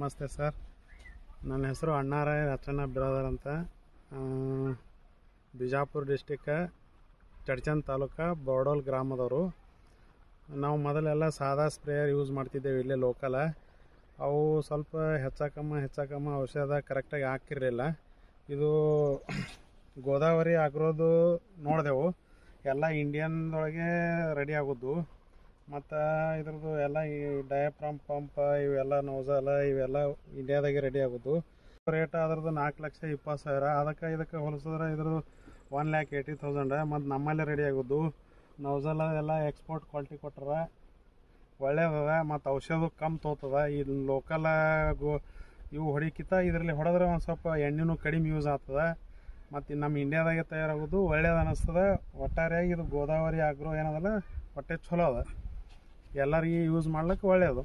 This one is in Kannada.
ನಮಸ್ತೆ ಸರ್. ನನ್ನ ಹೆಸರು ಅಣ್ಣಾರಾಯ ರಚನಾ ಬ್ರದರ್ ಅಂತ. ಬಿಜಾಪುರ ಡಿಸ್ಟಿಕ್ ಚಡ್ಚನ್ ತಾಲೂಕು ಬೋರ್ಡೋಲ್ ಗ್ರಾಮದವರು. ನಾವು ಮೊದಲೆಲ್ಲ ಸಾದಾ ಸ್ಪ್ರೇಯರ್ ಯೂಸ್ ಮಾಡ್ತಿದ್ದೇವೆ ಇಲ್ಲೇ ಲೋಕಲ. ಅವು ಸ್ವಲ್ಪ ಹೆಚ್ಚಕಮ್ಮ ಔಷಧ ಕರೆಕ್ಟಾಗಿ ಹಾಕಿರಲಿಲ್ಲ. ಇದು ಗೋದಾವರಿ ಆಗ್ರೋದು ನೋಡಿದೆವು. ಎಲ್ಲ ಇಂಡಿಯನ್ದೊಳಗೆ ರೆಡಿ ಆಗೋದು. ಮತ್ತು ಇದ್ರದ್ದು ಎಲ್ಲ ಈ ಡಯಾಫ್ರಾಮ್ ಪಂಪ್ ಇವೆಲ್ಲ ನೋಸಲ ಇವೆಲ್ಲ ಇಂಡಿಯಾದಾಗೆ ರೆಡಿ ಆಗೋದು. ರೇಟ್ ಅದ್ರದ್ದು 4,20,000. ಅದಕ್ಕೆ ಇದಕ್ಕೆ ಹೋಲಿಸಿದ್ರೆ ಇದ್ರದ್ದು 1,80,000. ಮತ್ತು ನಮ್ಮಲ್ಲೇ ರೆಡಿ ಆಗೋದು. ನೋಸಲ ಎಲ್ಲ ಎಕ್ಸ್ಪೋರ್ಟ್ ಕ್ವಾಲಿಟಿ ಕೊಟ್ಟಾರ, ಒಳ್ಳೇದದ. ಮತ್ತು ಔಷಧ ಕಮ್ಮಿ ತೋತದ. ಇದು ಲೋಕಲ್ ಇವು ಹೊಡಿಕಿಂತ ಇದರಲ್ಲಿ ಹೊಡೆದ್ರೆ ಒಂದು ಸ್ವಲ್ಪ ಎಣ್ಣೆನೂ ಕಡಿಮೆ ಯೂಸ್ ಆಗ್ತದೆ. ಮತ್ತು ನಮ್ಮ ಇಂಡಿಯಾದಾಗೆ ತಯಾರಾಗೋದು ಒಳ್ಳೇದು ಅನ್ನಿಸ್ತದೆ. ಒಟ್ಟಾರೆಯಾಗಿ ಇದು ಗೋದಾವರಿ ಆಗ್ರೋ ಏನದಲ್ಲ ಒಟ್ಟೆ ಚಲೋ ಅದ, ಎಲ್ಲರಿಗೆ ಯೂಸ್ ಮಾಡ್ಲಿಕ್ಕೆ ಒಳ್ಳೆಯದು.